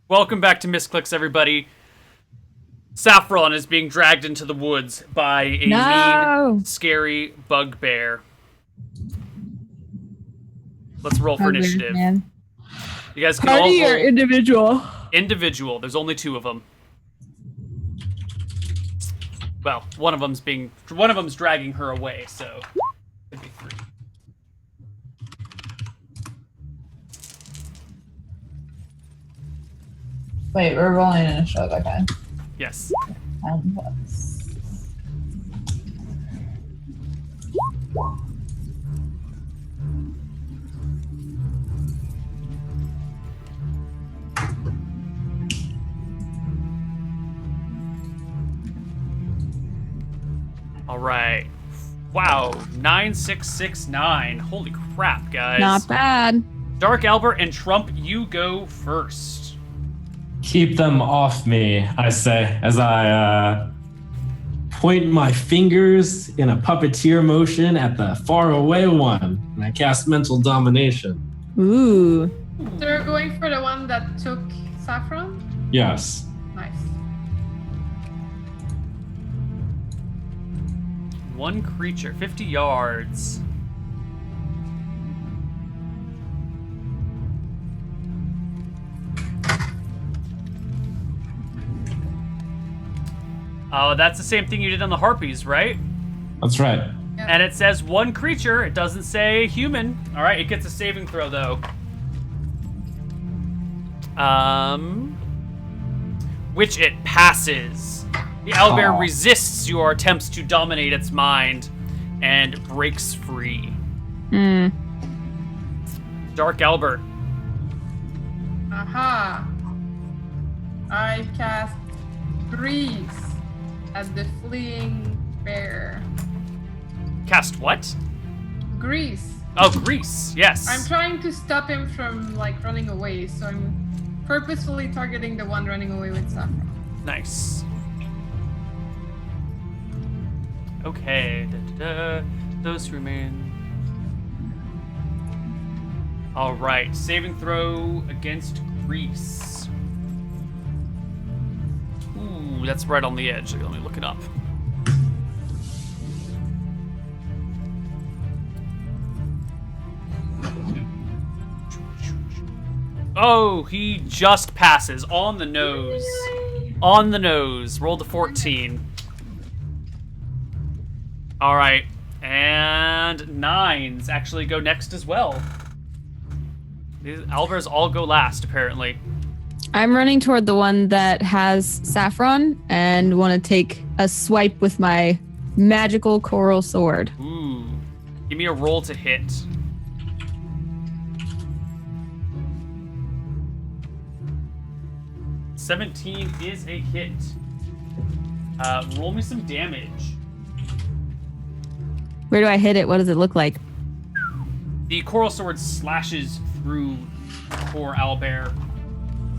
Welcome back to Misscliks, everybody. Saffron is being dragged into the woods by a mean, scary bugbear. Let's roll for initiative. Man. You guys can Party all or roll. individual? Individual. There's only two of them. Well, one of them's dragging her away, so could be three. Wait, we're rolling initiative, okay. Yes. All right. Wow, 9669. Holy crap, guys. Not bad. Dark Albert and Trump, you go first. Keep them off me, I say, as I point my fingers in a puppeteer motion at the faraway one, and I cast mental domination. Ooh. So you're going for the one that took Saffron? Yes. Nice. One creature, 50 yards. Oh, that's the same thing you did on the Harpies, right? That's right. Yep. And it says one creature, it doesn't say human. All right, it gets a saving throw, though. Which it passes. The owlbear resists your attempts to dominate its mind and breaks free. Dark Albert. Aha. I cast Grease at the fleeing bear. Cast what? Grease. Oh, Grease, yes. I'm trying to stop him from running away, so I'm purposefully targeting the one running away with Saffron. Nice. Okay. Those who remain. All right. Saving throw against Grease. Ooh, that's right on the edge. Let me look it up. Oh, he just passes on the nose. On the nose. Rolled a 14. All right. And nines actually go next as well. These owlbears all go last, apparently. I'm running toward the one that has saffron and want to take a swipe with my magical coral sword. Ooh. Give me a roll to hit. $17 is a hit. Roll me some damage. Where do I hit it? What does it look like? The coral sword slashes through the poor owlbear,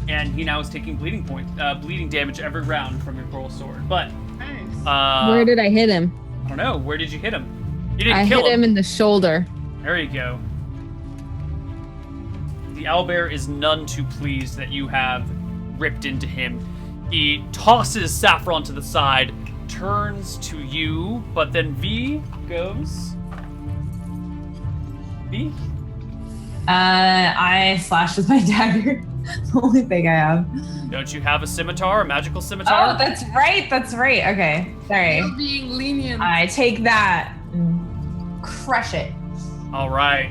and he now is taking bleeding damage every round from your coral sword. But Nice. Where did I hit him? I don't know. Where did you hit him? You didn't I kill hit him in the shoulder. There you go. The owlbear is none too pleased that you have ripped into him. He tosses Saffron to the side, turns to you, but then V goes. V? I slash with my dagger. The only thing I have. Don't you have a scimitar, a magical scimitar? Oh, that's right. Okay, sorry. You're being lenient. I take that and crush it. All right.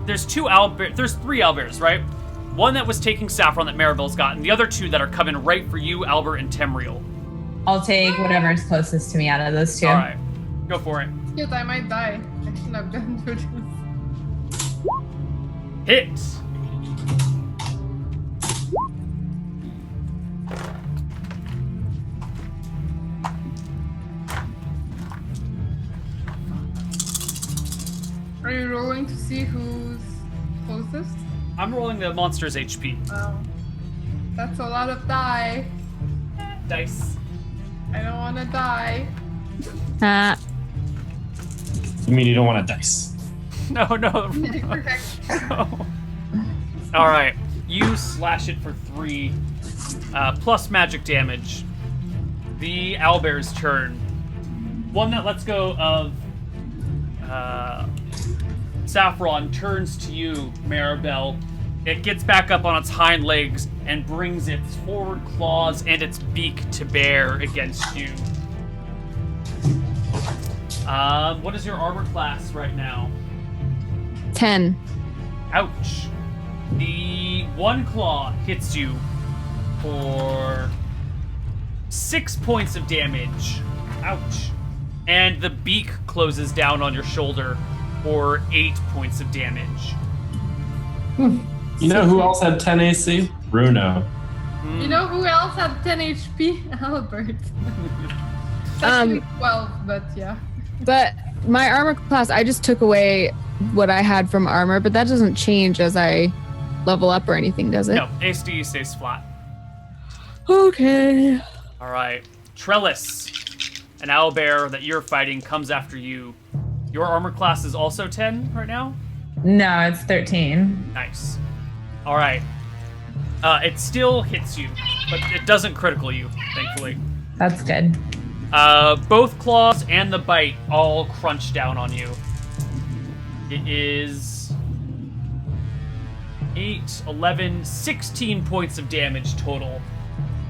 There's three owlbears, right? One that was taking Saffron that Maribel's got, and the other two that are coming right for you, Albert and Temriel. I'll take whatever's closest to me out of those two. All right. Go for it. Shit, I might die. I shouldn't have done this. Hit. Are you rolling to see who's closest? I'm rolling the monster's HP. Oh. That's a lot of die. Dice. I don't want to die. You mean you don't want to dice? No. Correct. No. All right. You slash it for 3, plus magic damage. The owlbear's turn. One that lets go of Saffron turns to you, Maribel. It gets back up on its hind legs and brings its forward claws and its beak to bear against you. What is your armor class right now? 10. Ouch. The one claw hits you for 6 points of damage. Ouch. And the beak closes down on your shoulder for 8 points of damage. You know who else had 10 AC? Bruno. You know who else had 10 HP? Albert. Actually 12, but yeah. But my armor class, I just took away what I had from armor, but that doesn't change as I level up or anything, does it? No, AC stays flat. Okay. All right. Trellis, an owlbear that you're fighting, comes after you. Your armor class is also 10 right now? No, it's 13. Nice. All right. It still hits you, but it doesn't critical you, thankfully. That's good. Both claws and the bite all crunch down on you. It is 8, 11, 16 points of damage total.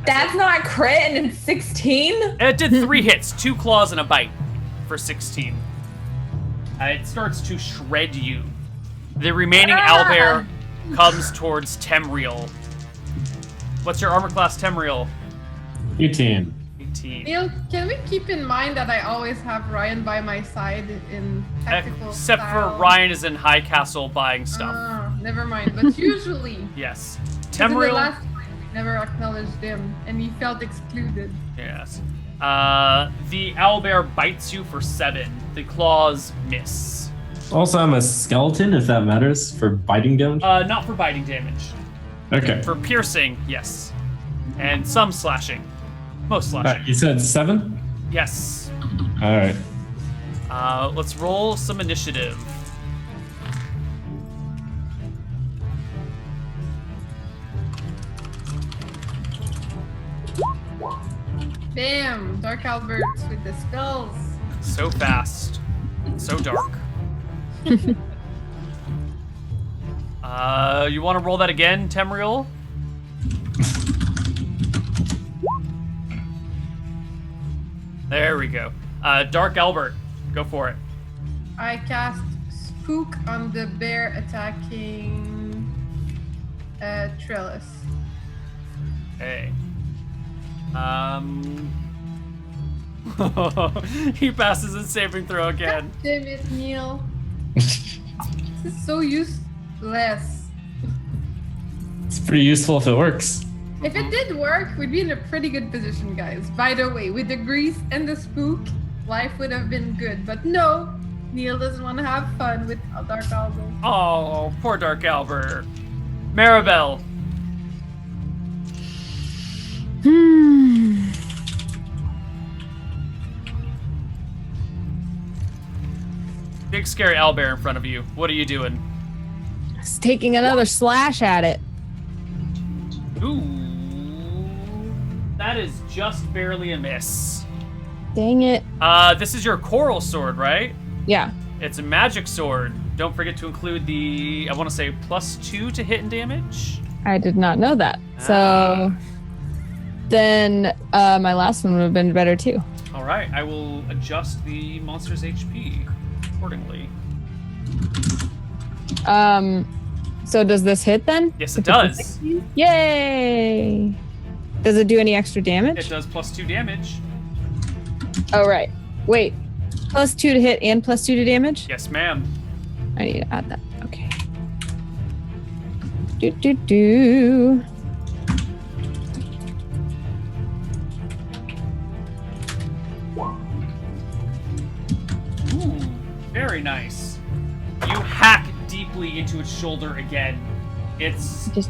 That's not crit and it's 16? It did 3 hits, 2 claws and a bite for 16. It starts to shred you. The remaining owlbear comes towards Temriel. What's your armor class, Temriel? 18. 18. Neil, can we keep in mind that I always have Ryan by my side in tactical Except style? for Ryan is in High Castle buying stuff. Never mind. But usually, Yes. 'cause in the Temriel. last fight, we never acknowledged him, and he felt excluded. Yes. The owlbear bites you for 7. The claws miss. Also, I'm a skeleton, if that matters, for biting damage. Not for biting damage. Okay. For piercing, yes. And some slashing. Most slashing. You said 7? Yes. All right. Let's roll some initiative. Bam! Dark Alberts with the spells. So fast. So dark. You want to roll that again, Temriel? There we go. Dark Albert, go for it. I cast Spook on the bear attacking Trellis. Hey. He passes his saving throw again. God damn it, Neil. This is so useless. It's pretty useful if it works. If it did work, we'd be in a pretty good position, guys. By the way, with the grease and the spook, life would have been good. But no, Neil doesn't want to have fun with Dark Albert. Oh, poor Dark Albert. Maribel. Big scary owlbear in front of you. What are you doing? It's taking another slash at it. Ooh. That is just barely a miss. Dang it. This is your coral sword, right? Yeah. It's a magic sword. Don't forget to include the, I want to say, +2 to hit and damage. I did not know that. So then my last one would have been better too. All right, I will adjust the monster's HP accordingly. So does this hit then? Yes, it does. Yay! Does it do any extra damage? It does +2 damage. Oh, right. Wait. +2 to hit and +2 to damage? Yes, ma'am. I need to add that. Okay. Do. Ooh, very nice. You hack deeply into its shoulder again. It's Just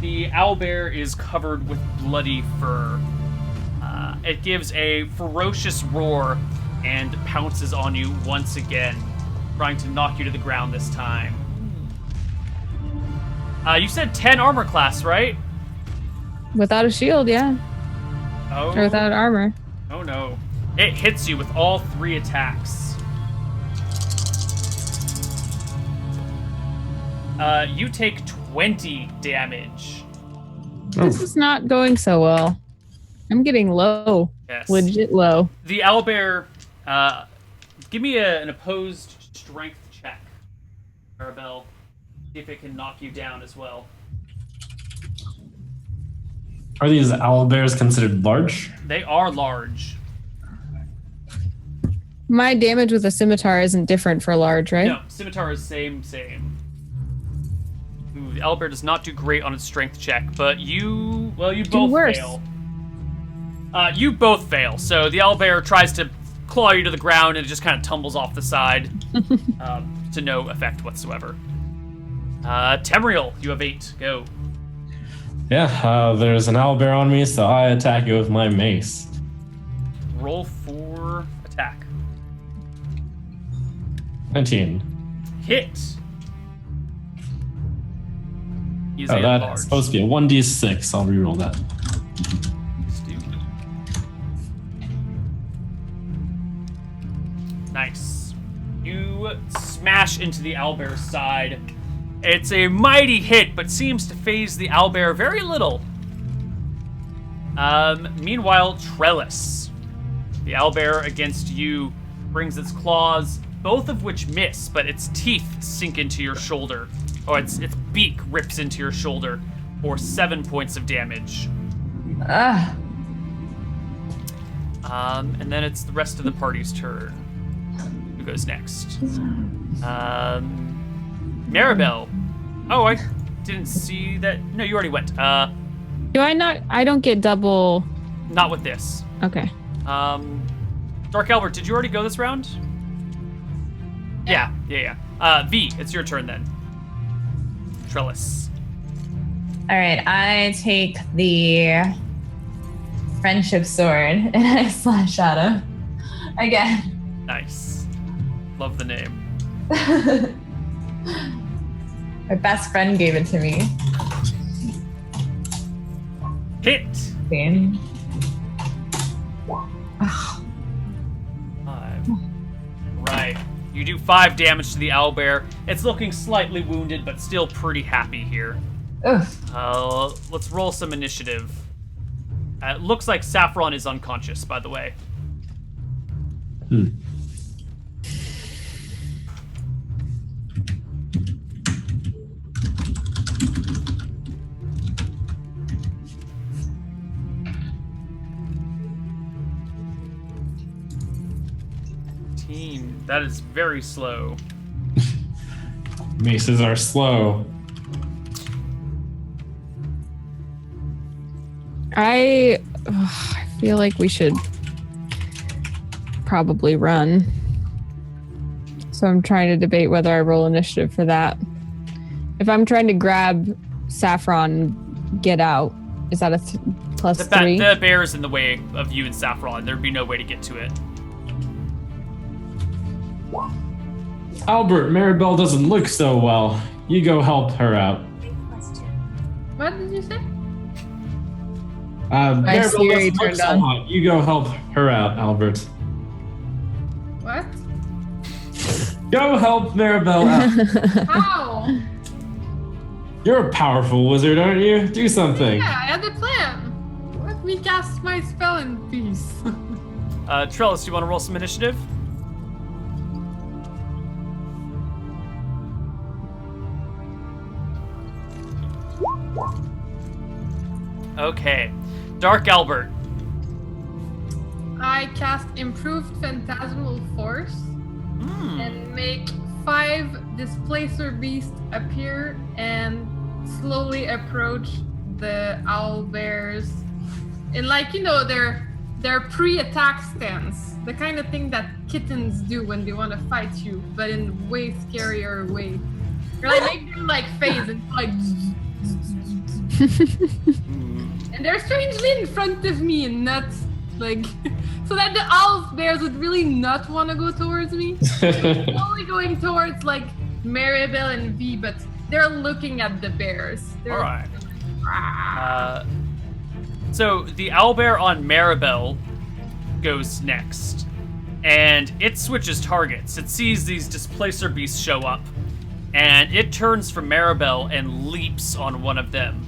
the owlbear is covered with bloody fur. It gives a ferocious roar and pounces on you once again, trying to knock you to the ground this time. You said 10 armor class, right? Without a shield, yeah. Oh. Or without armor. Oh no. It hits you with all 3 attacks. You take 20 damage. This is not going so well. I'm getting low. Yes. Legit low. The owlbear, give me an opposed strength check, Arabelle. See if it can knock you down as well. Are these owlbears considered large? They are large. My damage with a scimitar isn't different for large, right? No, scimitar is same. Ooh, the owlbear does not do great on its strength check, but you both worse. fail. You both fail, so the owlbear tries to claw you to the ground and it just kind of tumbles off the side to no effect whatsoever. Temriel, you have 8. Go. Yeah, there's an owlbear on me, so I attack it with my mace. Roll for attack. 19. Hit. He's a That's large. supposed to be a 1d6. I'll reroll that. Nice. You smash into the owlbear's side. It's a mighty hit, but seems to phase the owlbear very little. Meanwhile, Trellis. The owlbear against you brings its claws, both of which miss, but its teeth sink into your shoulder. Or its beak rips into your shoulder for 7 points of damage. Ah. And then it's the rest of the party's turn. Who goes next? Maribel. Oh, I didn't see that. No, you already went. Do I not? I don't get double. Not with this. Okay. Dark Albert, did you already go this round? Yeah. V, it's your turn then. Trellis. All right, I take the friendship sword and I slash at him again. Nice. Love the name. My best friend gave it to me. Hit. Same. 5. Right. You do 5 damage to the owlbear. It's looking slightly wounded, but still pretty happy here. Ugh. Let's roll some initiative. It looks like Saffron is unconscious, by the way. That is very slow. Maces are slow. I feel like we should probably run. So I'm trying to debate whether I roll initiative for that. If I'm trying to grab Saffron, get out, is that a +3? The bear is in the way of you and Saffron. There'd be no way to get to it. Albert, Maribel doesn't look so well. You go help her out. What did you say? Maribel Siri doesn't look turned so on. hot. You go help her out, Albert. What? Go help Maribel out. How? You're a powerful wizard, aren't you? Do something. Yeah, I had a plan. Let me cast my spell in peace. Trellis, do you want to roll some initiative? Okay. Dark Albert. I cast Improved Phantasmal Force and make 5 Displacer Beasts appear and slowly approach the owlbears in, like, you know, their pre-attack stance. The kind of thing that kittens do when they want to fight you, but in way scarier way. Or like make them like phase and like and they're strangely in front of me and not like so that the owl bears would really not want to go towards me. Only going towards like Maribel and V, but they're looking at the bears. They're All right. "Ah." So the owlbear on Maribel goes next, and it switches targets. It sees these displacer beasts show up, and it turns from Maribel and leaps on one of them.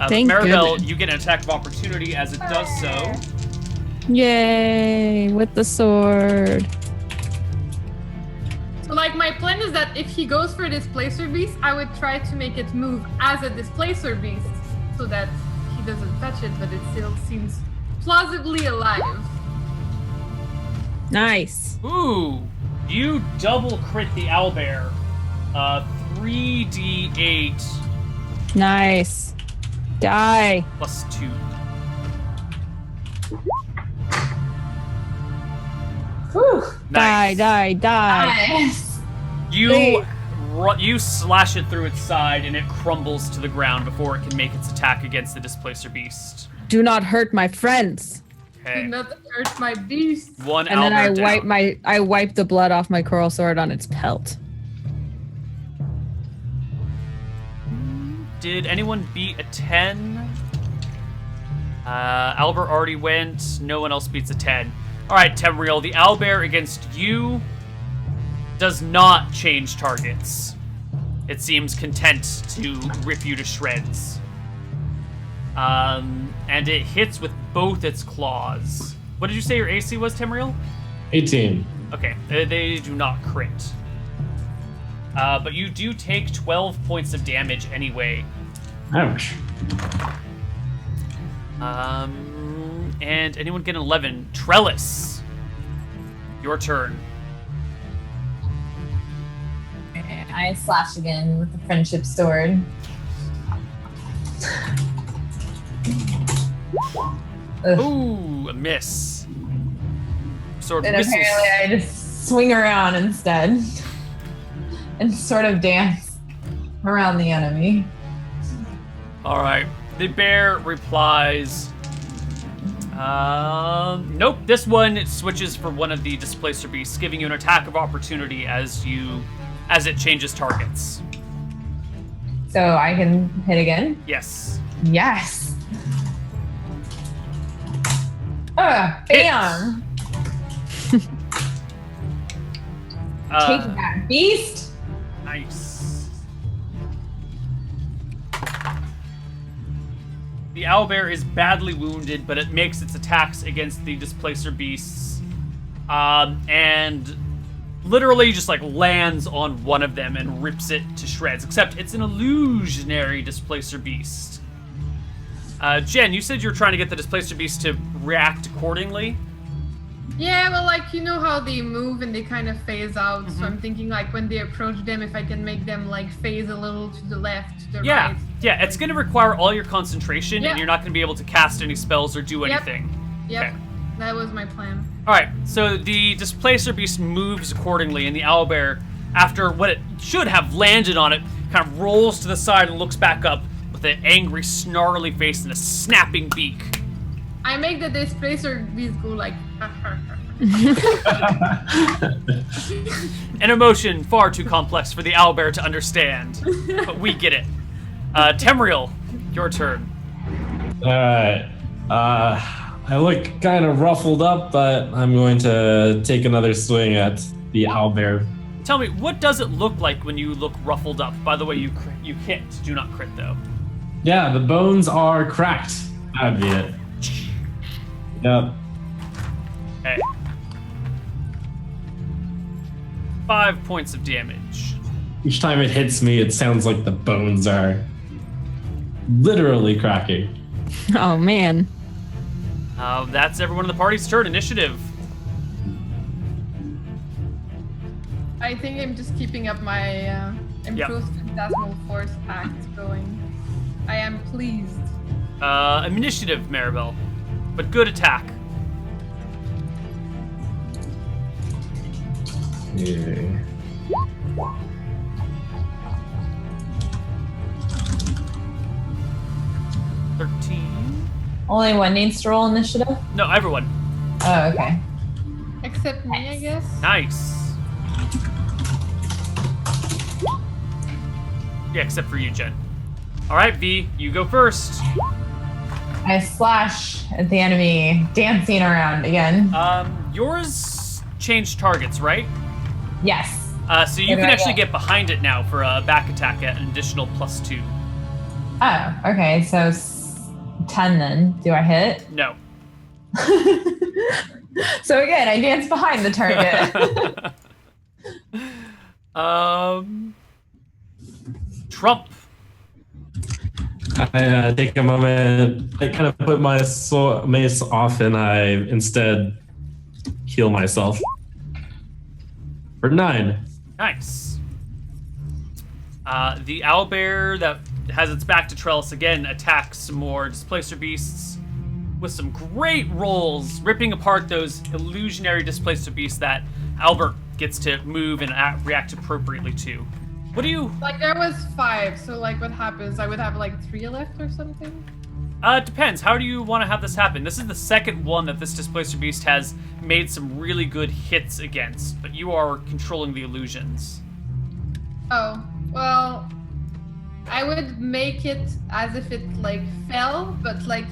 Thank Maribel, goodness. you get an attack of opportunity as it does so. Yay! With the sword. So like my plan is that if he goes for a displacer beast, I would try to make it move as a displacer beast so that he doesn't touch it, but it still seems plausibly alive. Nice. Ooh, you double crit the owlbear. 3d8 Nice. Die. plus 2. Whew. Die, Nice. die, die. Nice. You slash it through its side, and it crumbles to the ground before it can make its attack against the displacer beast. Do not hurt my friends. Do Okay. not hurt my beast. One And then I owlbear down. I wipe the blood off my coral sword on its pelt. Did anyone beat a 10? Albert already went. No one else beats a 10. All right, Temriel, the owlbear against you does not change targets. It seems content to rip you to shreds. And it hits with both its claws. What did you say your AC was, Temriel? 18. Okay, they do not crit. But you do take 12 points of damage anyway. Ouch. And anyone get an 11? Trellis, your turn. And I slash again with the friendship sword. Ugh. Ooh, a miss. Sword And misses. apparently I just swing around instead and sort of dance around the enemy. All right. The bear replies, nope. This one it switches for one of the displacer beasts, giving you an attack of opportunity as it changes targets. So I can hit again? Yes. Yes. Bam! Take that, beast! Nice. The owlbear is badly wounded, but it makes its attacks against the displacer beasts, and literally just like lands on one of them and rips it to shreds. Except it's an illusionary displacer beast. Jen, you said you were trying to get the displacer beast to react accordingly. Yeah, well, like, you know how they move and they kind of phase out. So I'm thinking, like, when they approach them, if I can make them, like, phase a little to the left, to the right. Yeah, it's going to require all your concentration, Yeah. and you're not going to be able to cast any spells or do Yep. anything. Yep, Okay. that was my plan. All right, so the displacer beast moves accordingly, and the owlbear, after what it should have landed on it, kind of rolls to the side and looks back up with an angry, snarly face and a snapping beak. I make the displacer beast go like, An emotion far too complex for the owlbear to understand, but we get it. Temriel, your turn. All right. I look kind of ruffled up, but I'm going to take another swing at the owlbear. Tell me, what does it look like when you look ruffled up? By the way, you hit. Do not crit, though. Yeah, the bones are cracked. That'd be it. Yep. Okay. 5 points of damage. Each time it hits me, it sounds like the bones are literally cracking. Oh man. That's everyone in the party's turn. Initiative. I think I'm just keeping up my improved phantasmal force act going. I am pleased. Initiative, Maribel. But good attack. Yeah. Only one needs to roll initiative? No, everyone. Oh, okay. Except me, I guess. Nice. Yeah, except for you, Jen. All right, V, you go first. I slash at the enemy, dancing around again. Yours changed targets, right? Yes. So you can actually get behind it now for a back attack at an additional +2. Oh, okay. So 10 then. Do I hit? No. So again, I dance behind the target. Trump. I take a moment. I kind of put my mace off, and I instead heal myself for 9. Nice. The owlbear that has its back to Trellis again attacks some more displacer beasts with some great rolls, ripping apart those illusionary displacer beasts that Albert gets to move and react appropriately to. What do you... Like, there was 5, so, like, what happens? I would have, like, 3 left or something? It depends. How do you want to have this happen? This is the second one that this displacer beast has made some really good hits against, but you are controlling the illusions. Oh, well, I would make it as if it, like, fell, but, like,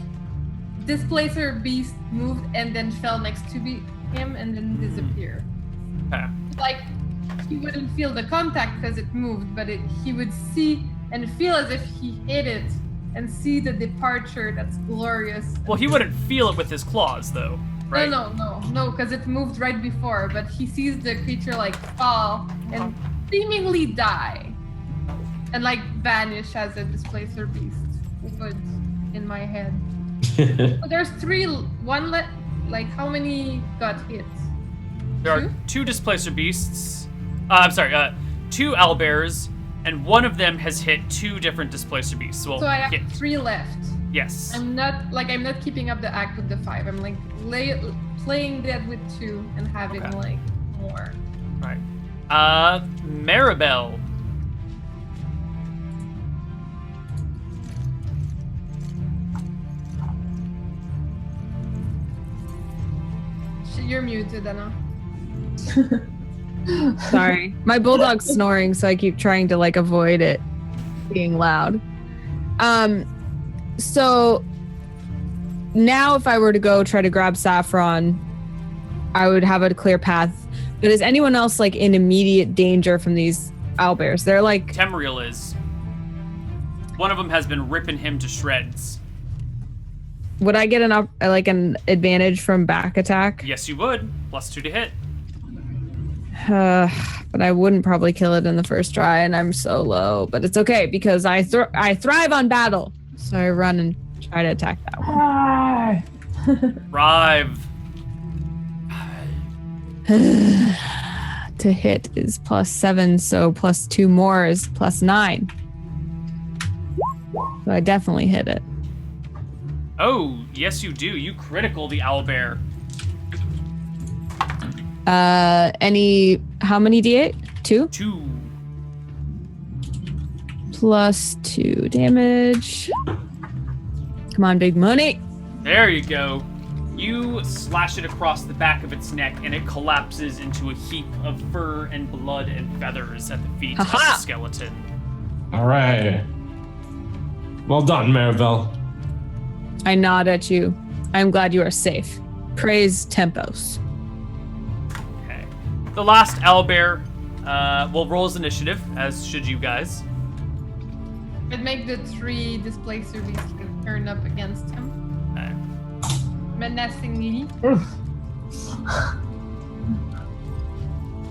displacer beast moved and then fell next to him and then disappeared. Okay. Like, he wouldn't feel the contact because it moved, but he would see and feel as if he hit it and see the departure that's glorious. Well, he wouldn't feel it with his claws, though, right? No, because it moved right before, but he sees the creature, like, fall and seemingly die and, like, vanish as a displacer beast would in my head. So there's 3, like, how many got hit? There are 2 displacer beasts. I'm sorry, 2 owlbears, and one of them has hit 2 different displacer beasts. Well, So I have 3 left. Yes. I'm not keeping up the act with the 5. I'm like playing dead with 2 and having like more. Right. Maribel. You're muted, Anna. Sorry. My bulldog's snoring, so I keep trying to like avoid it being loud. So now if I were to go try to grab Saffron, I would have a clear path. But is anyone else like in immediate danger from these owlbears? They're like Temriel is. One of them has been ripping him to shreds. Would I get an advantage from back attack? Yes, you would. +2 to hit. But I wouldn't probably kill it in the first try, and I'm so low. But it's okay because I thrive on battle, so I run and try to attack that one. Rive. To hit is +7, so +2 more is +9. So I definitely hit it. Oh, yes, you do. You critical the owlbear. How many D8? 2? 2. +2 damage. Come on, big money. There you go. You slash it across the back of its neck, and it collapses into a heap of fur and blood and feathers at the feet of the skeleton. All right. Well done, Maribel. I nod at you. I'm glad you are safe. Praise Tempos. Okay. The last owlbear will roll his initiative, as should you guys. I'd make the 3 displacer beasts turn up against him. Okay. Menacingly.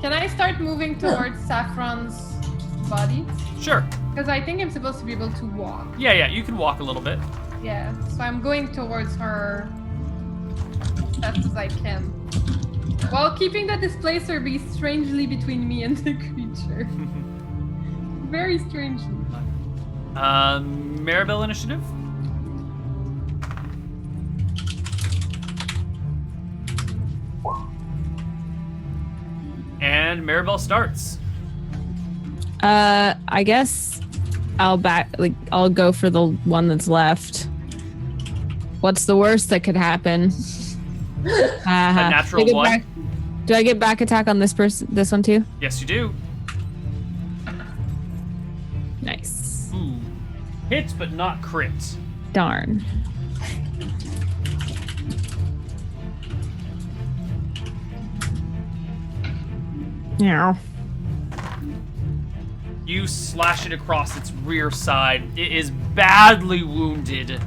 Can I start moving towards Saffron's body? Sure. Because I think I'm supposed to be able to walk. Yeah, you can walk a little bit. Yeah, so I'm going towards her as fast as I can. While keeping the displacer beast strangely between me and the creature. Very strangely. Maribel initiative? And Maribel starts. I guess I'll go for the one that's left. What's the worst that could happen? A natural one. Do I get back attack on this one too? Yes, you do. Nice. Hit, but not crit. Darn. Yeah. You slash it across its rear side. It is badly wounded. It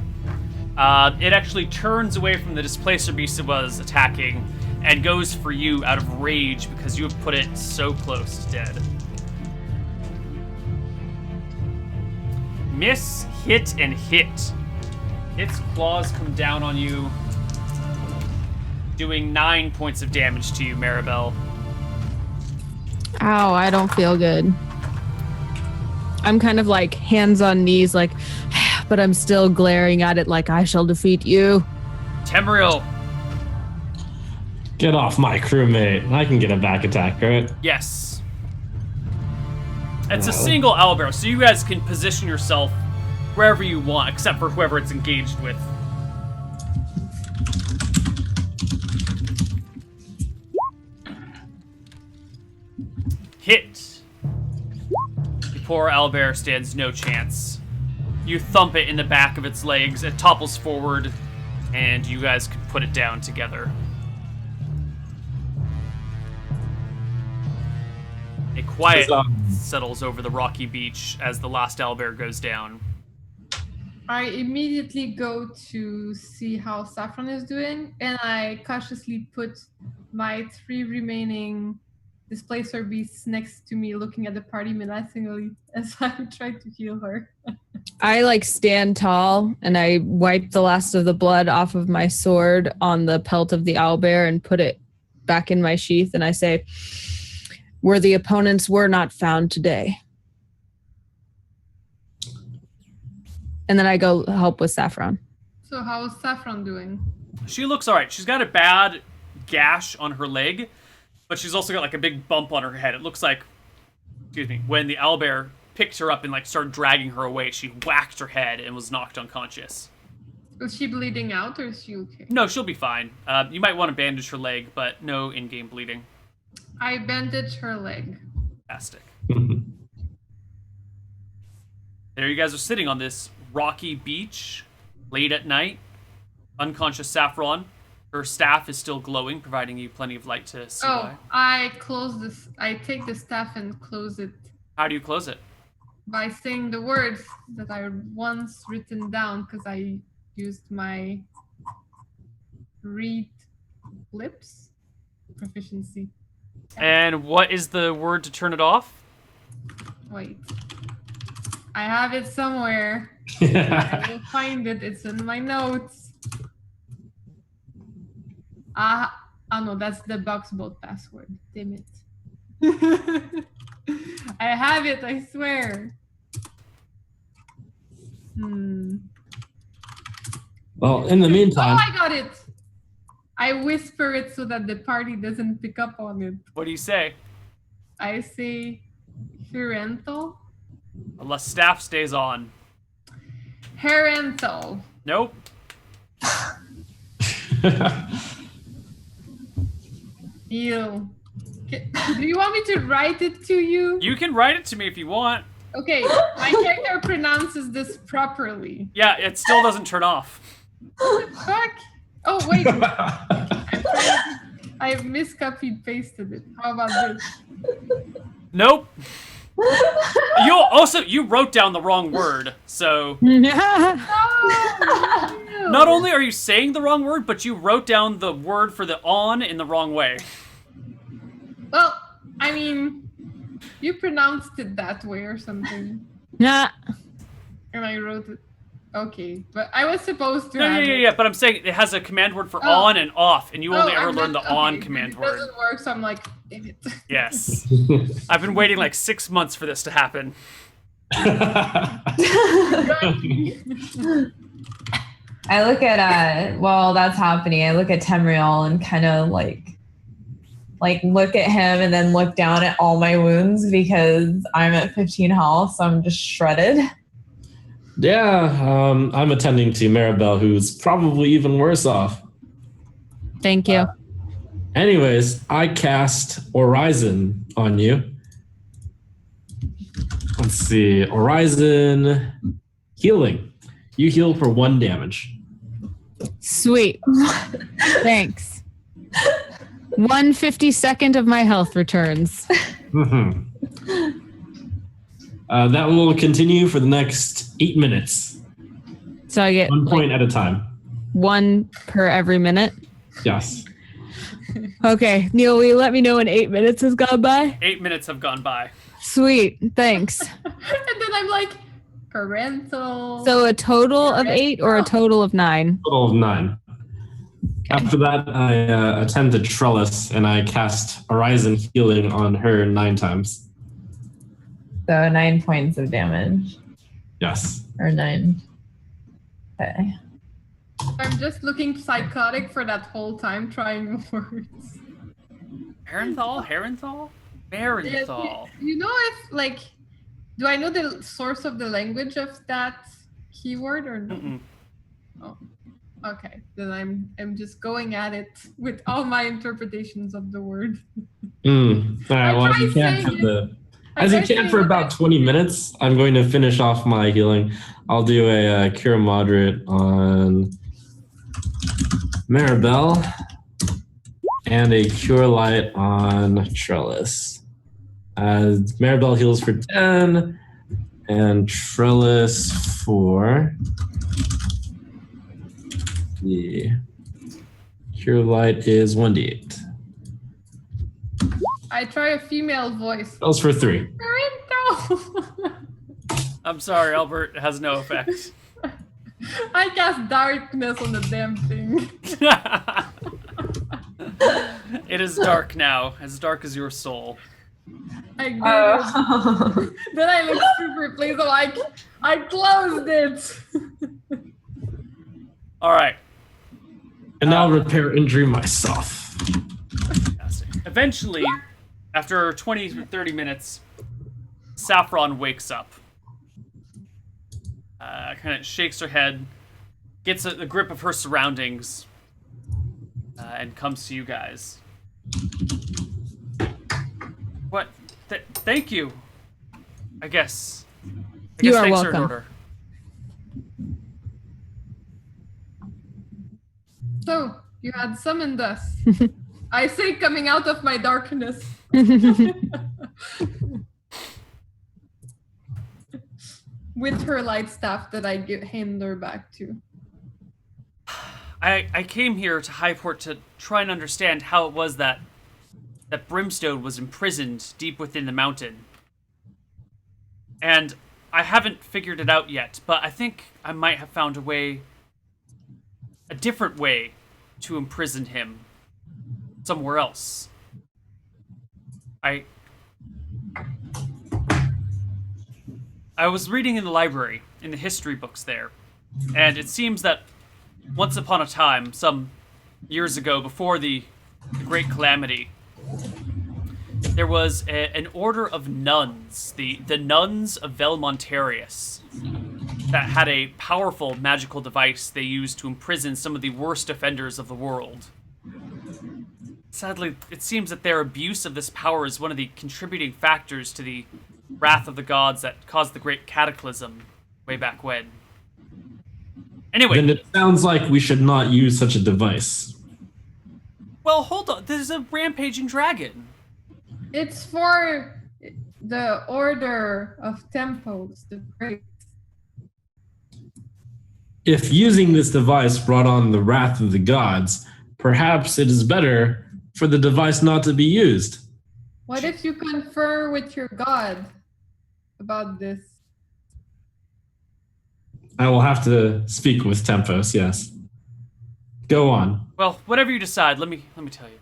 actually turns away from the displacer beast it was attacking and goes for you out of rage because you have put it so close to dead. Miss, hit, and hit. Its claws come down on you, doing 9 points of damage to you, Maribel. Ow, I don't feel good. I'm kind of like hands on knees, like, but I'm still glaring at it like I shall defeat you. Temriel. Get off my crewmate. I can get a back attack, right? Yes. It's a single owlbear, so you guys can position yourself wherever you want, except for whoever it's engaged with. Hit. The poor owlbear stands no chance. You thump it in the back of its legs, it topples forward, and you guys can put it down together. A quiet settles over the rocky beach as the last owlbear goes down. I immediately go to see how Saffron is doing, and I cautiously put my 3 remaining displacer beasts next to me, looking at the party menacingly as I try to heal her. I like stand tall and I wipe the last of the blood off of my sword on the pelt of the owlbear and put it back in my sheath, and I say, "Worthy opponents were not found today." And then I go help with Saffron. So how is Saffron doing? She looks alright. She's got a bad gash on her leg, but she's also got like a big bump on her head. It looks like, when the owlbear picked her up and like started dragging her away, she whacked her head and was knocked unconscious. Is she bleeding out or is she okay? No, she'll be fine. You might want to bandage her leg, but no in-game bleeding. I bandage her leg. Fantastic. There you guys are sitting on this rocky beach, late at night. Unconscious Saffron. Her staff is still glowing, providing you plenty of light to see by. I close this. I take the staff and close it. How do you close it? By saying the words that I once written down, because I used my read lips proficiency. And what is the word to turn it off? Wait. I have it somewhere. I will find it. It's in my notes. Oh no, that's the Boxbolt password. Damn it. I have it, I swear. Well, in the meantime... Oh, I got it! I whisper it so that the party doesn't pick up on it. What do you say? I say, Herenthal. Unless staff stays on. Herenthal. Nope. Ew. Do you want me to write it to you? You can write it to me if you want. Okay, my character pronounces this properly. Yeah, it still doesn't turn off. Fuck. Oh, wait. I've miscopied pasted it. How about this? Nope. You wrote down the wrong word, so not only are you saying the wrong word, but you wrote down the word for the on in the wrong way. Well, I mean, you pronounced it that way or something. Nah. And I wrote it. Okay, but I was supposed to. Yeah. But I'm saying it has a command word for on and off, and you only ever learn the on command it word. It doesn't work, so I'm like, damn it. Yes. I've been waiting like 6 months for this to happen. I look at while that's happening, I look at Temriel and kind of like look at him and then look down at all my wounds because I'm at 15 health, so I'm just shredded. Yeah, I'm attending to Maribel, who's probably even worse off. Thank you. Anyways, I cast Horizon on you. Let's see. Horizon Healing. You heal for 1 damage. Sweet. Thanks. 1/52nd of my health returns. That will continue for the next 8 minutes. So I get 1 point at a time. 1 per every minute. Yes. Okay, Neil, will you let me know when 8 minutes has gone by? 8 minutes have gone by. Sweet, thanks. And then I'm like, parental. So a total of 8 or a total of 9? Total of 9. After that, I attend to Trellis and I cast Horizon Healing on her 9 times. So 9 points of damage. Yes. Or 9. Okay. I'm just looking psychotic for that whole time trying words. Herenthal? Barenthal. You know if, like, do I know the source of the language of that keyword or no? Mm-mm. Oh, okay. Then I'm just going at it with all my interpretations of the word. All right. Well, as you can for about 20 minutes, I'm going to finish off my healing. I'll do a Cure Moderate on Maribel and a Cure Light on Trellis. Maribel heals for 10 and Trellis for the Cure Light is 1d8. I try a female voice. Trellis for 3. Parental. I'm sorry, Albert, it has no effect. I cast darkness on the damn thing. It is dark now, as dark as your soul. I did it. Then I look super pleased. I'm like, I closed it. All right. And I'll repair injury myself. Fantastic. Eventually, after 20 to 30 minutes, Saffron wakes up. Kind of shakes her head, gets a grip of her surroundings, and comes to you guys. What? Thank you. I guess You are thanks are in welcome. order. So, you had summoned us. I say coming out of my darkness. With her light staff that I hand her back to. I came here to Highport to try and understand how it was that Brimstone was imprisoned deep within the mountain. And I haven't figured it out yet, but I think I might have found a different way to imprison him somewhere else. I was reading in the library, in the history books there, and it seems that once upon a time, some years ago, before the Great Calamity, there was an order of nuns, the Nuns of Velmontarius, that had a powerful magical device they used to imprison some of the worst offenders of the world. Sadly, it seems that their abuse of this power is one of the contributing factors to the wrath of the gods that caused the Great Cataclysm way back when. Anyway. Then it sounds like we should not use such a device. Well, hold on. There's a rampaging dragon. It's for the Order of Tempos, the Great. If using this device brought on the wrath of the gods, perhaps it is better for the device not to be used. What if you confer with your god about this? I will have to speak with Tempos, yes. Go on. Well, whatever you decide, let me tell you.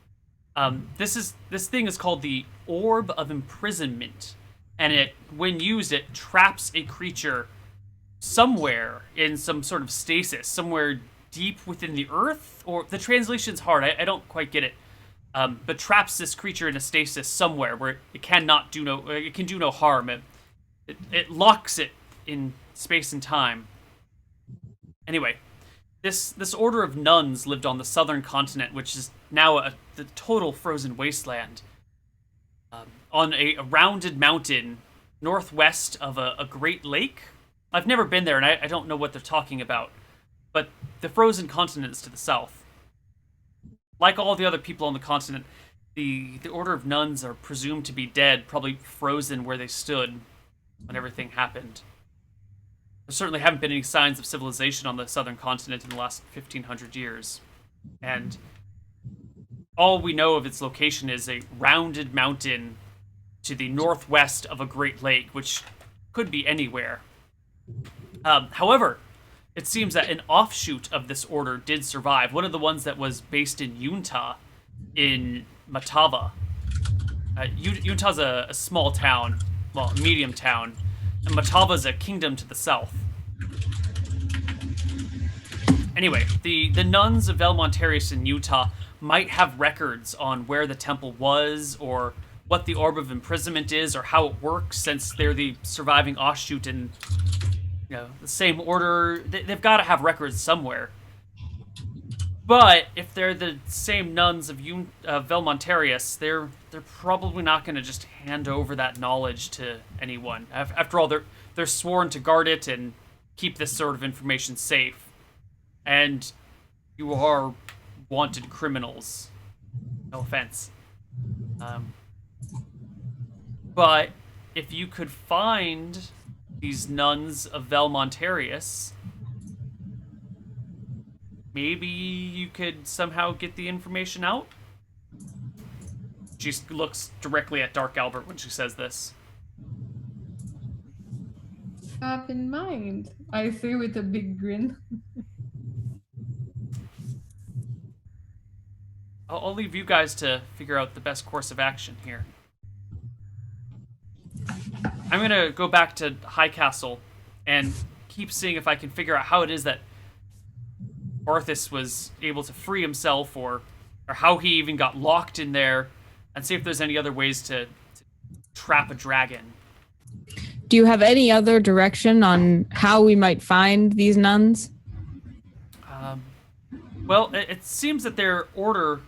This thing is called the Orb of Imprisonment, and when used, it traps a creature somewhere in some sort of stasis, somewhere deep within the earth, or the translation's hard. I don't quite get it. But traps this creature in a stasis somewhere where it can do no harm. It locks it in space and time. Anyway, this order of nuns lived on the southern continent, which is now the total frozen wasteland. On a rounded mountain northwest of a great lake I've never been there, and I don't know what they're talking about. But the frozen continent is to the south. Like all the other people on the continent, the Order of Nuns are presumed to be dead, probably frozen where they stood when everything happened. There certainly haven't been any signs of civilization on the southern continent in the last 1,500 years. And all we know of its location is a rounded mountain to the northwest of a great lake, which could be anywhere. However, it seems that an offshoot of this order did survive. One of the ones that was based in Utah, in Matava. Utah's a small town, well, a medium town, and Matava's a kingdom to the south. Anyway, the nuns of Velmontarius in Utah might have records on where the temple was, or what the Orb of Imprisonment is, or how it works, since they're the surviving offshoot in the same order. They've got to have records somewhere. But if they're the same nuns of Velmontarius, they're probably not going to just hand over that knowledge to anyone. After all, they're sworn to guard it and keep this sort of information safe. And you are wanted criminals. No offense. But if you could find these nuns of Velmontarius, maybe you could somehow get the information out? She looks directly at Dark Albert when she says this. Have in mind, I say with a big grin. I'll leave you guys to figure out the best course of action here. I'm gonna go back to High Castle and keep seeing if I can figure out how it is that Arthas was able to free himself, or how he even got locked in there, and see if there's any other ways to trap a dragon. Do you have any other direction on how we might find these nuns? Well, it seems that their order,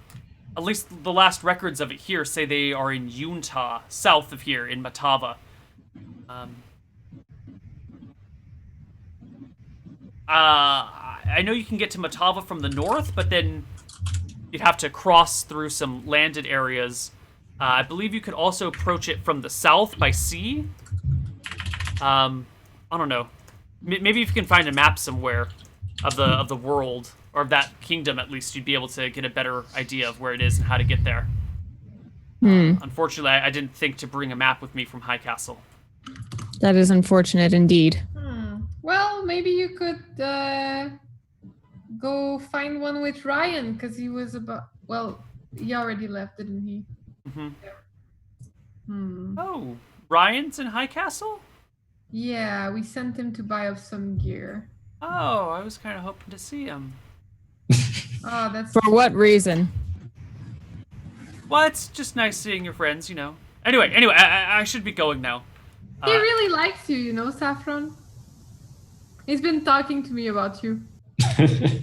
at least the last records of it here, say they are in Utah, south of here, in Matava. I know you can get to Matava from the north, but then you'd have to cross through some landed areas. I believe you could also approach it from the south by sea. I don't know. Maybe if you can find a map somewhere of the world, or of that kingdom at least, you'd be able to get a better idea of where it is and how to get there. Unfortunately, I didn't think to bring a map with me from High Castle. That is unfortunate indeed. Well, maybe you could go find one with Ryan, because he was he already left, didn't he? Oh, Ryan's in High Castle? Yeah, we sent him to buy up some gear. Oh, I was kind of hoping to see him. Oh, that's... For what reason? Well, it's just nice seeing your friends, you know. Anyway, I should be going now. He really likes you, Saffron. He's been talking to me about you.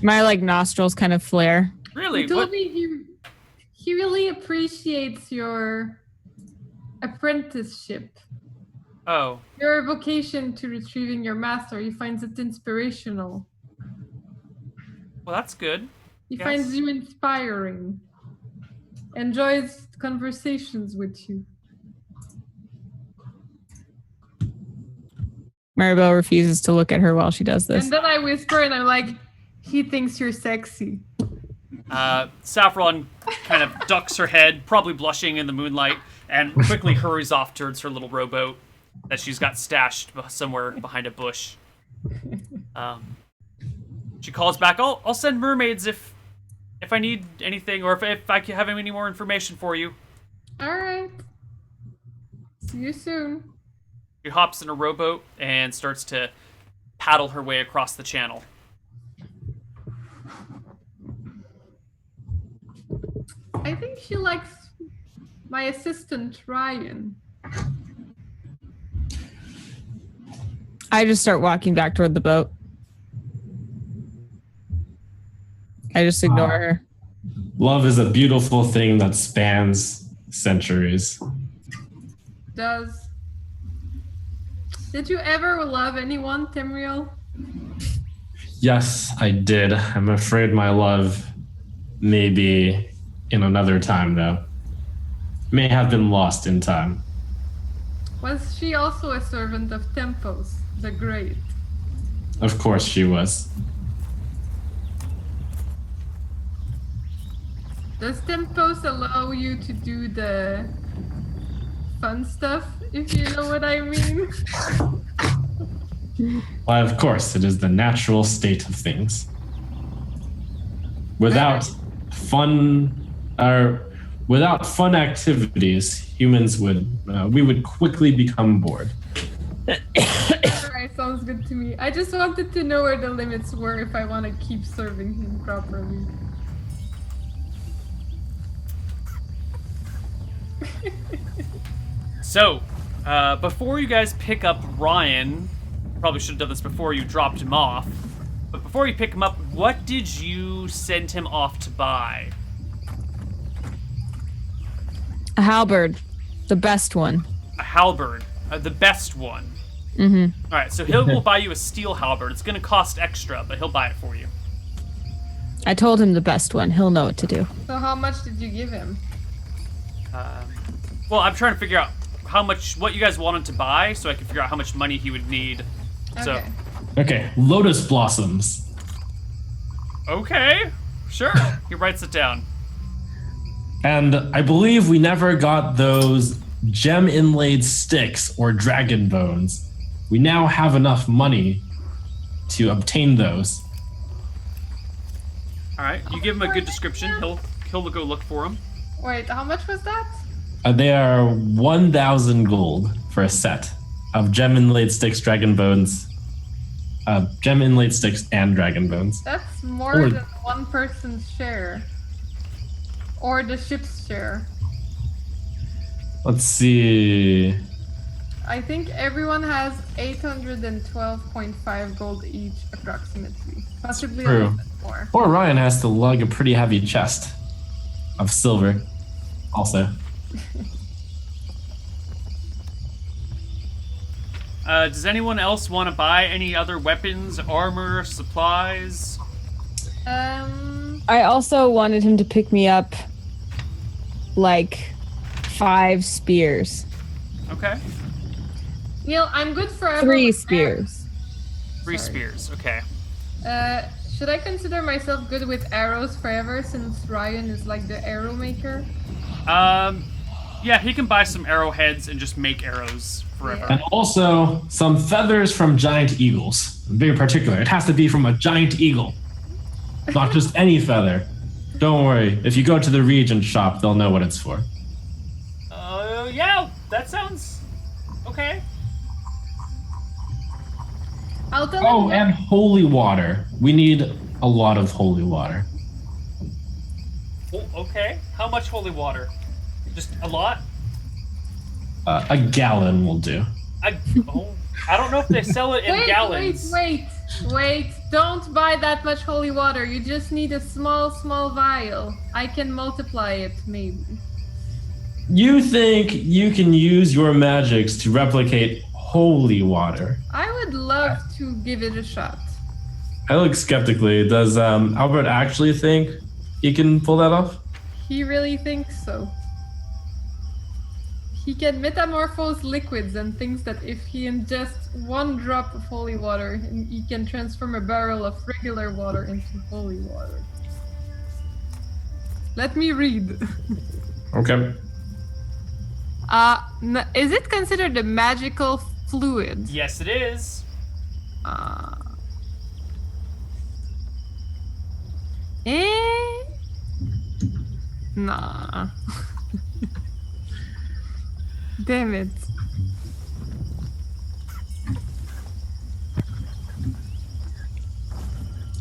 My nostrils kind of flare. Really? He told me he really appreciates your apprenticeship. Oh. Your vocation to retrieving your master. He finds it inspirational. Well, that's good. He finds you inspiring. Enjoys conversations with you. Maribel refuses to look at her while she does this. And then I whisper and I'm like, he thinks you're sexy. Saffron kind of ducks her head, probably blushing in the moonlight, and quickly hurries off towards her little rowboat that she's got stashed somewhere behind a bush. She calls back, I'll send mermaids if I need anything, or if I can have any more information for you. All right. See you soon. She hops in a rowboat and starts to paddle her way across the channel. I think she likes my assistant, Ryan. I just start walking back toward the boat. I just ignore her. Love is a beautiful thing that spans centuries. Does. Did you ever love anyone, Tamriel? Yes, I did. I'm afraid my love may be in another time, though. May have been lost in time. Was she also a servant of Tempos, the Great? Of course she was. Does Tempos allow you to do the fun stuff, if you know what I mean? Why, of course, it is the natural state of things. Without fun activities, humans would quickly become bored. Alright, sounds good to me. I just wanted to know where the limits were if I want to keep serving him properly. So, before you guys pick up Ryan, probably should have done this before you dropped him off, but before you pick him up, what did you send him off to buy? A halberd. The best one. A halberd. The best one. Mm-hmm. Alright, so he'll will buy you a steel halberd. It's going to cost extra, but he'll buy it for you. I told him the best one. He'll know what to do. So how much did you give him? Well, I'm trying to figure out what you guys wanted to buy, so I can figure out how much money he would need. So, Okay. Okay, lotus blossoms. okay, sure. He writes it down. And I believe we never got those gem inlaid sticks or dragon bones. We now have enough money to obtain those. Alright, you give him a good description, he'll go look for them. Wait, how much was that? They are 1,000 gold for a set of gem inlaid sticks, dragon bones. Gem inlaid sticks and dragon bones. That's more Or- than one person's share. Or the ship's share. Let's see. I think everyone has 812.5 gold each, approximately. Possibly a True. little bit more. Poor Ryan has to lug a pretty heavy chest of silver also. Does anyone else want to buy any other weapons, armor, supplies? I also wanted him to pick me up like 5 spears. Okay. Neil, I'm good for 3 spears. 3 Sorry. spears, okay. Should I consider myself good with arrows forever since Ryan is like the arrow maker? Yeah, he can buy some arrowheads and just make arrows forever. And also some feathers from giant eagles. I'm being particular. It has to be from a giant eagle, not just any feather. Don't worry. If you go to the Regent shop, they'll know what it's for. Yeah, that sounds okay. I'll tell Oh, him. and holy water. We need a lot of holy water. Oh, okay. How much holy water? Just a lot? A gallon will do. I don't know if they sell it in gallons. Wait. Don't buy that much holy water. You just need a small vial. I can multiply it, maybe. You think you can use your magics to replicate holy water? I would love to give it a shot. I look skeptically. Does Albert actually think he can pull that off? He really thinks so. He can metamorphose liquids and thinks that if he ingests 1 drop of holy water, he can transform a barrel of regular water into holy water. Let me read. Okay. Is it considered a magical fluid? Yes, it is. Nah. Damn it.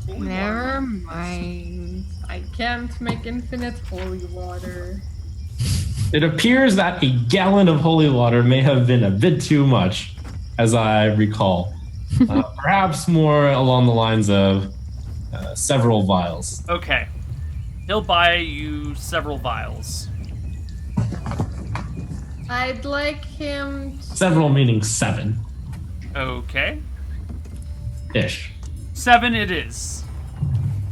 Never mind. I can't make infinite holy water. It appears that a gallon of holy water may have been a bit too much, as I recall. Perhaps more along the lines of several vials. Okay. He'll buy you several vials. I'd like him to... Several meaning 7. Okay. Ish. 7 it is.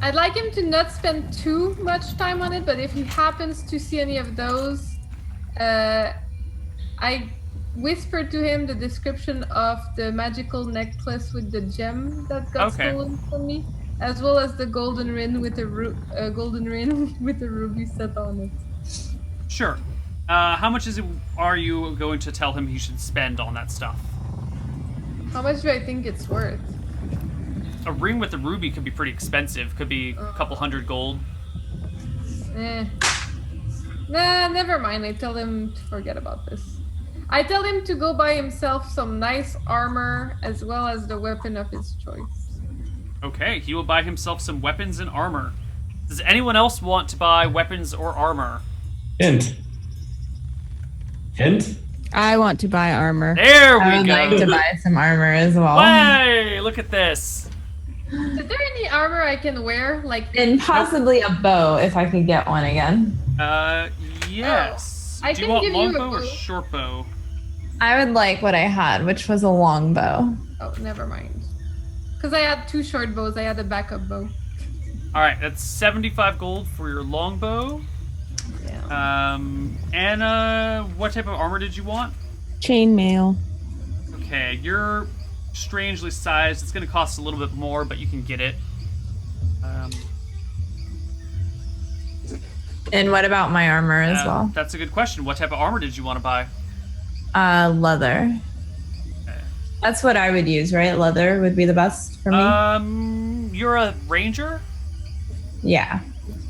I'd like him to not spend too much time on it, but if he happens to see any of those, I whispered to him the description of the magical necklace with the gem that got stolen from me, as well as the golden ring with the ruby set on it. Sure. How much are you going to tell him he should spend on that stuff? How much do I think it's worth? A ring with a ruby could be pretty expensive. Could be a couple hundred gold. Nah, never mind. I tell him to forget about this. I tell him to go buy himself some nice armor as well as the weapon of his choice. Okay, he will buy himself some weapons and armor. Does anyone else want to buy weapons or armor? Hint. I want to buy armor. There we I would go. like to buy some armor as well. Hey, look at this. Is there any armor I can wear? Like, And possibly a bow if I could get one again. Yes. I Do you can want give you a longbow or bow. short bow? I would like what I had, which was a long bow. oh, never mind. Because I had 2 short bows. I had a backup bow. All right, that's 75 gold for your longbow. Yeah. Anna, what type of armor did you want? Chainmail. Okay, you're strangely sized. It's going to cost a little bit more, but you can get it. And what about my armor as well? That's a good question. What type of armor did you want to buy? Leather. Okay. That's what I would use, right? Leather would be the best for me. You're a ranger? Yeah.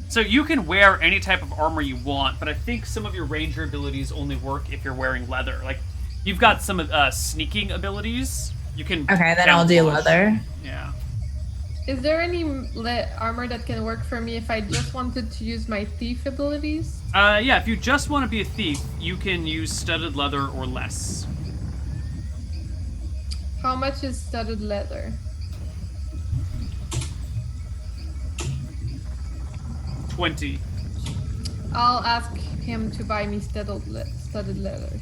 So you can wear any type of armor you want, but I think some of your ranger abilities only work if you're wearing leather. Like, you've got some sneaking abilities. You can. Okay, then I'll do camouflage. leather. Yeah. Is there any armor that can work for me if I just wanted to use my thief abilities? Yeah, if you just want to be a thief, you can use studded leather or less. How much is studded leather? 20. I'll ask him to buy me studded leather.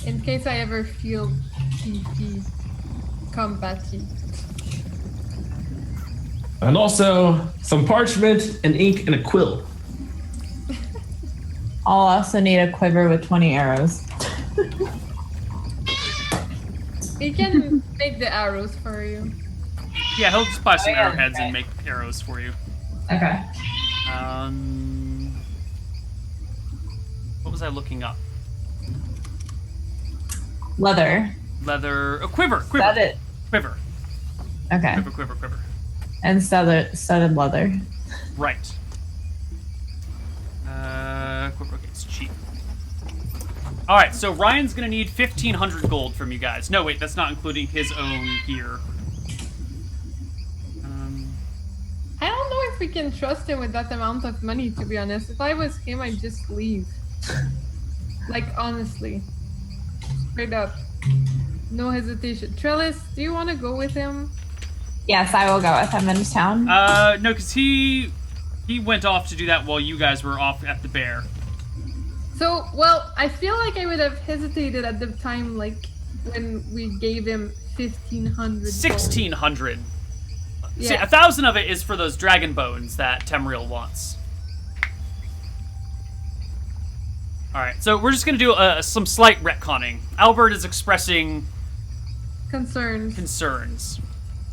In case I ever feel PP combatty. And also some parchment and ink and a quill. I'll also need a quiver with 20 arrows. He can make the arrows for you. Yeah, he'll just buy some yeah, arrowheads okay. and make arrows for you. Okay. What was I looking up? Leather. Leather. Oh, quiver. Studded. Quiver. Okay. Quiver. And studded leather. Right. Quiver. Okay, it's cheap. All right, so Ryan's gonna need 1,500 gold from you guys. No, wait, that's not including his own gear. I don't know if we can trust him with that amount of money, to be honest. If I was him, I'd just leave. Like, honestly. Straight up. No hesitation. Trellis, do you want to go with him? Yes, I will go with him into town. No, because he went off to do that while you guys were off at the bear. So, well, I feel like I would have hesitated at the time, like, when we gave him 1,500 gold. 1,600. Yeah. See, 1,000 of it is for those dragon bones that Temriel wants. Alright, so we're just going to do some slight retconning. Albert is expressing concerns.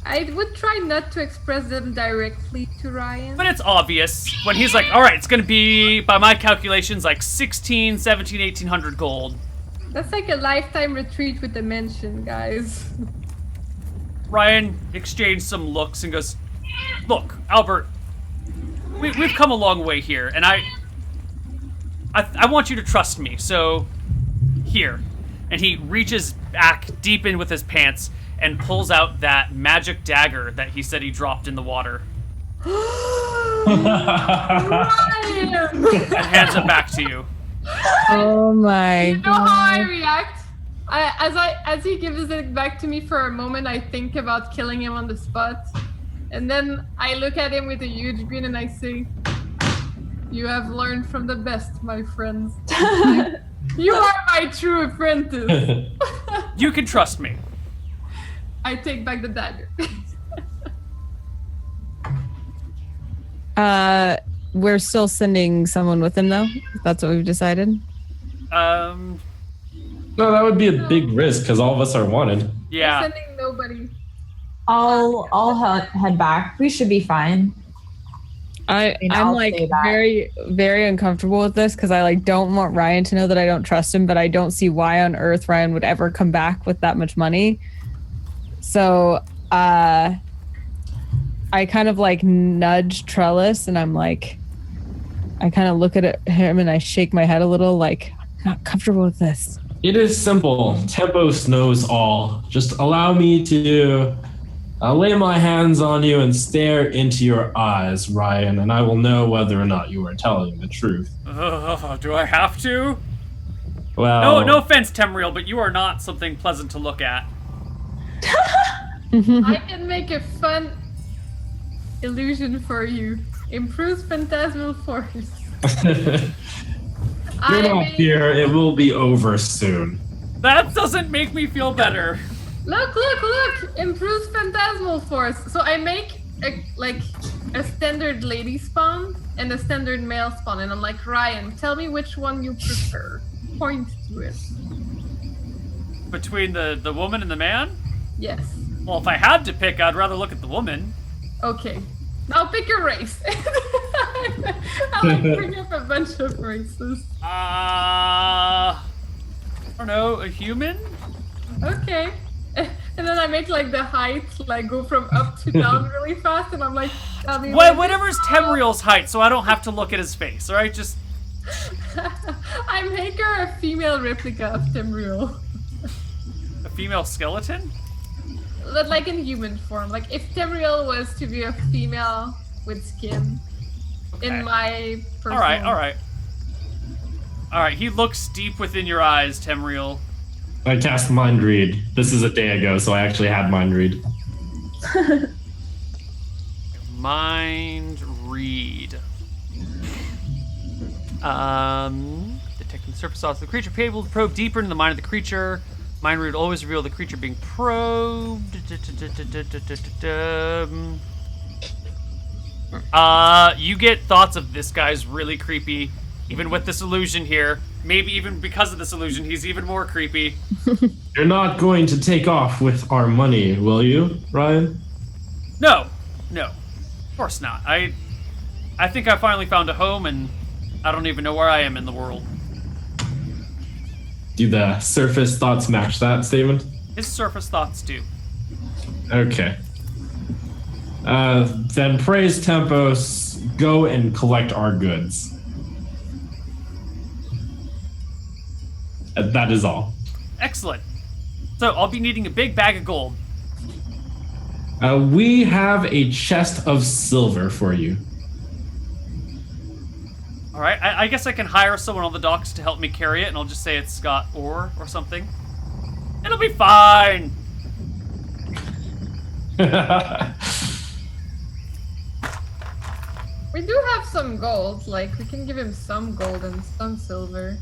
I would try not to express them directly to Ryan. But it's obvious when he's like, alright, it's going to be, by my calculations, like 16, 17, 1,800 gold. That's like a lifetime retreat with a mansion, guys. Ryan exchanged some looks and goes, look, Albert, we've come a long way here, and I want you to trust me, so here. And he reaches back deep in with his pants and pulls out that magic dagger that he said he dropped in the water. Ryan! And hands it back to you. Oh my You know how I god. react? As he gives it back to me for a moment, I think about killing him on the spot. And then I look at him with a huge grin and I say, "You have learned from the best, my friends." You are my true apprentice. You can trust me. I take back the dagger. We're still sending someone with him, though. That's what we've decided. Um, No, that would be a big risk because all of us are wanted. yeah. We're sending nobody. I'll head back. We should be fine. I'm I'll like say that. very, very uncomfortable with this because I like don't want Ryan to know that I don't trust him, but I don't see why on earth Ryan would ever come back with that much money. So I kind of like nudge Trellis and I'm like, I kind of look at him and I shake my head a little like, I'm not comfortable with this. It is simple. Tempos knows all. Just allow me to lay my hands on you and stare into your eyes, Ryan, and I will know whether or not you are telling the truth. Do I have to? Well, No offense, Temriel, but you are not something pleasant to look at. I can make a fun illusion for you. Improves phantasmal force. You're not here. It will be over soon. That doesn't make me feel better. Look! Improves phantasmal force. So I make a standard lady spawn and a standard male spawn, and I'm like, Ryan, tell me which one you prefer. Point to it. Between the woman and the man? Yes. Well, if I had to pick, I'd rather look at the woman. Okay. Now pick your race. I like bring up a bunch of races. I don't know, a human? Okay. And then I make like the height like go from up to down really fast, and I'm like, tell me Whatever's Temriel's height, so I don't have to look at his face, alright? Just I make her a female replica of Temriel. a female skeleton? But like in human form. Like if Temriel was to be a female with skin Okay. in my personal... Alright, he looks deep within your eyes, Temriel. I cast Mind Read. This is a day ago, so I actually had Mind Read. Mind read. Detecting the surface thoughts of the creature, able to probe deeper into the mind of the creature. Mind read will always reveal the creature being probed. You get thoughts of this guy's really creepy, even with this illusion here. Maybe even because of this illusion, he's even more creepy. You're not going to take off with our money, will you, Ryan? No, of course not. I think I finally found a home, and I don't even know where I am in the world. Do the surface thoughts match that statement? His surface thoughts do. Okay. Then praise Tempos, go and collect our goods. That is all. Excellent. So I'll be needing a big bag of gold. We have a chest of silver for you. All right, I guess I can hire someone on the docks to help me carry it, and I'll just say it's got ore or something. It'll be fine. We do have some gold. Like we can give him some gold and some silver.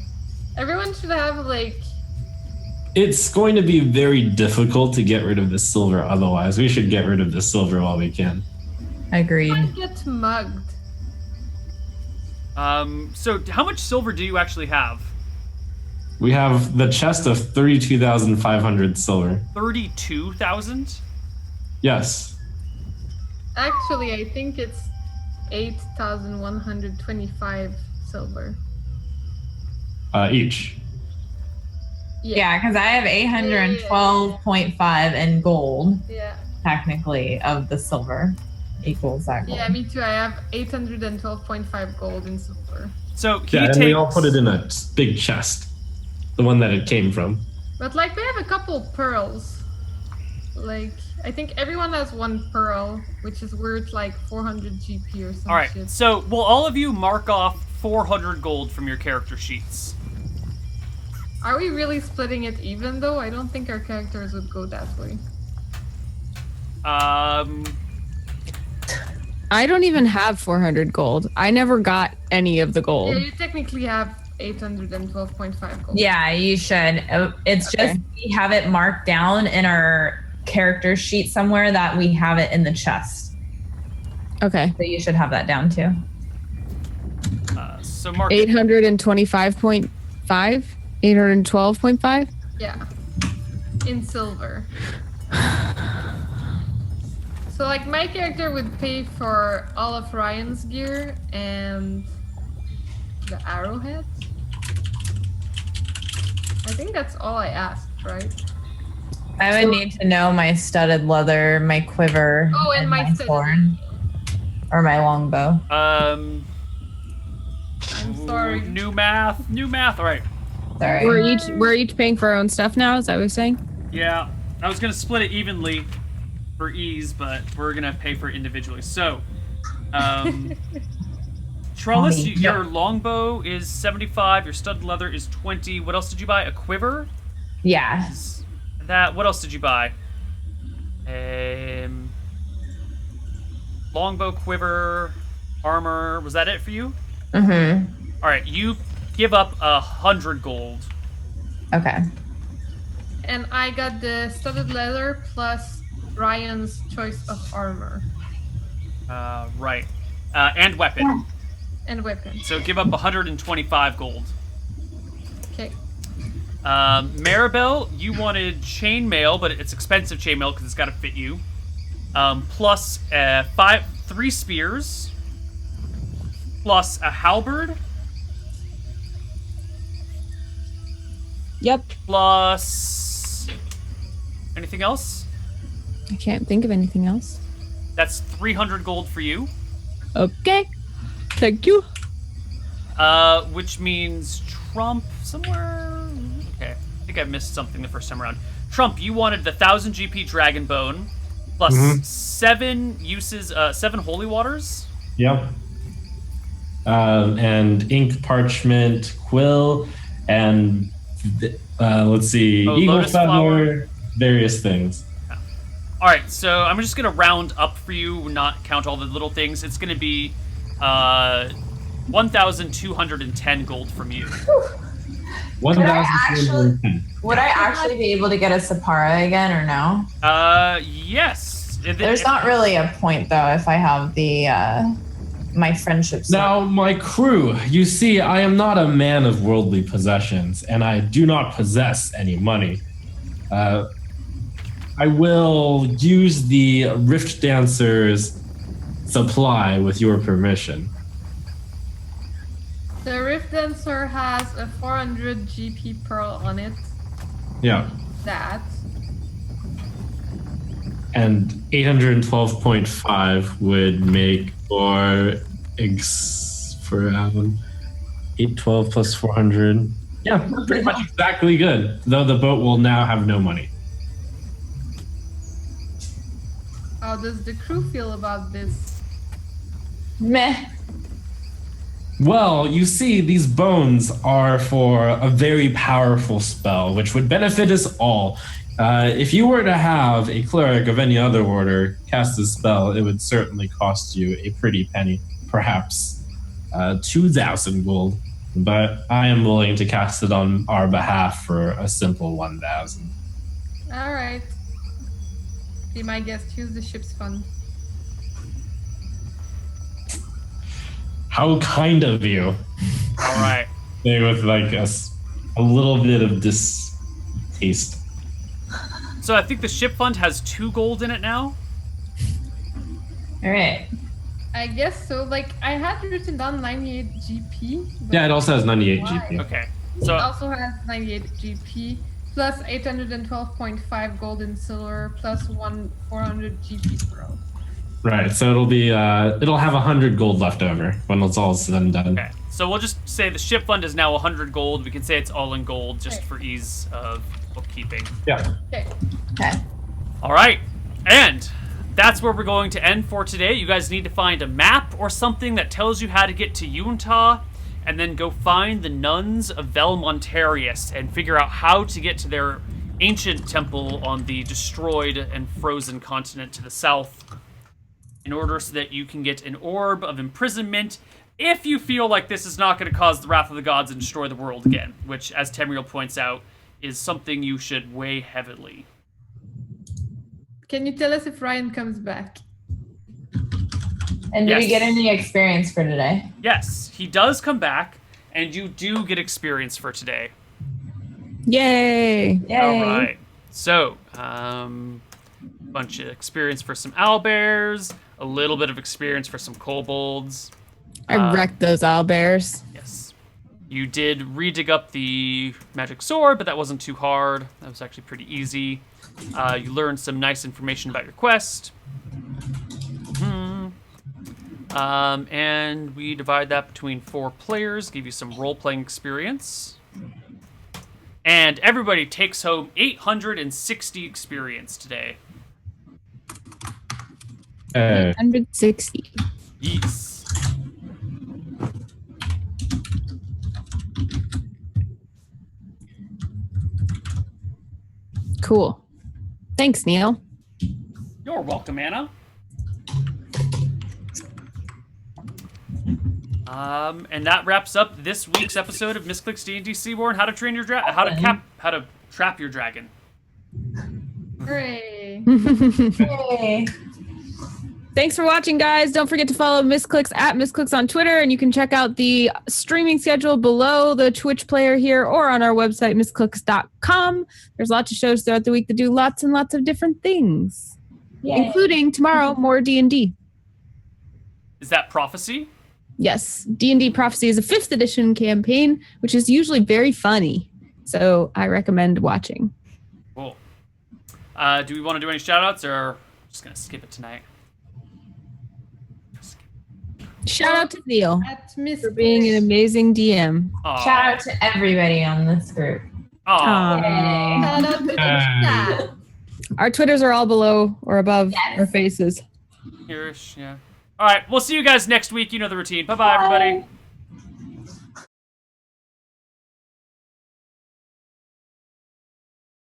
Everyone should have like... It's going to be very difficult to get rid of the silver otherwise. We should get rid of the silver while we can. Agreed. Might get mugged. So how much silver do you actually have? We have the chest of 32,500 silver. 32,000? Yes. Actually, I think it's 8,125 silver. Each. Yeah, because I have 812.5 in gold, Yeah. technically, of the silver equals that gold. Yeah, me too. I have 812.5 gold in silver. So he Yeah, and takes... we all put it in a big chest. The one that it came from. But like we have a couple pearls. Like I think everyone has one pearl, which is worth like 400 GP or something. All right, so will all of you mark off 400 gold from your character sheets? Are we really splitting it even though? I don't think our characters would go that way. I don't even have 400 gold. I never got any of the gold. Yeah, you technically have 812.5 gold. Yeah, you should. It's Okay. just we have it marked down in our character sheet somewhere that we have it in the chest. Okay. So you should have that down too. So Mark, 825.5? 812.5? Yeah. In silver. So like my character would pay for all of Ryan's gear and the arrowhead. I think that's all I asked, right? I would need to know my studded leather, my quiver, Oh, and my studded sword, or my longbow. I'm sorry. New math. All right. Sorry. We're each paying for our own stuff now, is that what you're saying? Yeah, I was gonna split it evenly for ease, but we're gonna pay for it individually. So, Trellis, your longbow is 75. Your studded leather is 20. What else did you buy? A quiver? Yeah. That. What else did you buy? Longbow, quiver, armor. Was that it for you? Mm-hmm. All right, you give up 100 gold. Okay. And I got the studded leather plus Ryan's choice of armor Right. And weapon. and weapon. So give up 125 gold. Okay. Maribel, you wanted chainmail, but it's expensive chainmail because it's got to fit you. Plus 3 spears. Plus a halberd. Yep. Plus anything else? I can't think of anything else. That's 300 gold for you. Okay. Thank you. Which means Trump somewhere. Okay, I think I missed something the first time around. Trump, you wanted the 1000 GP Dragon Bone, plus 7 uses, 7 holy waters. Yep. And ink, parchment, quill, and let's see, eagle lotus feather, flower. various things. All right, so I'm just gonna round up for you, not count all the little things. It's gonna be 1,210 gold from you. 1,210. Would I actually be able to get a Sapara again or no? Yes. There's not really a point though if I have the my friendship. Now, my crew, you see, I am not a man of worldly possessions, and I do not possess any money. I will use the Rift Dancer's supply with your permission. The Rift Dancer has a 400 GP pearl on it. Yeah. That. And 812.5 would make for 812 plus 400. Yeah, pretty much exactly good. Though the boat will now have no money. How does the crew feel about this? Meh. Well, you see, these bones are for a very powerful spell, which would benefit us all. If you were to have a cleric of any other order cast a spell, it would certainly cost you a pretty penny, perhaps 2,000 gold. But I am willing to cast it on our behalf for a simple 1,000. All right. Be my guest. Use the ship's fund. How kind of you. All right. Maybe with like a little bit of distaste. So I think the ship fund has 2 gold in it now. All right. I guess so. Like, I had written down 98 GP. but Yeah, it also has 98 why? GP. Okay. It So also has 98 GP, plus 812.5 gold and silver, plus 400 GP pearl. Right, so it'll have 100 gold left over when it's all said and done. okay. So we'll just say the ship fund is now 100 gold. We can say it's all in gold just Okay. for ease of bookkeeping. Yeah. Okay. Okay. All right, and that's where we're going to end for today. You guys need to find a map or something that tells you how to get to Utah, and then go find the nuns of Velmontarius and figure out how to get to their ancient temple on the destroyed and frozen continent to the south, in order so that you can get an orb of imprisonment, if you feel like this is not going to cause the wrath of the gods and destroy the world again, which, as Tamriel points out, is something you should weigh heavily. Can you tell us if Ryan comes back? And do we Yes. get any experience for today? Yes, he does come back, and you do get experience for today. Yay! Yay. All right. So, bunch of experience for some owlbears, a little bit of experience for some kobolds. I wrecked those owlbears. Yes. You did re-dig up the magic sword, but that wasn't too hard. That was actually pretty easy. You learned some nice information about your quest. And we divide that between 4 players, give you some role-playing experience. And everybody takes home 860 experience today. 160. Yes. Cool. Thanks, Neil. You're welcome, Anna. And that wraps up this week's episode of Misscliks D&D Seaborn. How to train your how to trap your dragon. Hooray! Yay. Thanks for watching, guys. Don't forget to follow Misscliks at Misscliks on Twitter, and you can check out the streaming schedule below the Twitch player here or on our website, misscliks.com. There's lots of shows throughout the week that do lots and lots of different things, Yay. including tomorrow, more D&D. Is that prophecy? Yes, D&D Prophecy is a 5th edition campaign, which is usually very funny. So I recommend watching. Cool. Do we want to do any shout-outs, or just going to skip it tonight? Shout out to Neil At Miss for being an amazing DM. Aw. Shout out to everybody on this group. Aw. Yay. Shout out to the chat. Our Twitters are all below or above Yes. our faces. Here-ish, yeah. All right, we'll see you guys next week. You know the routine. Bye-bye, everybody. Bye.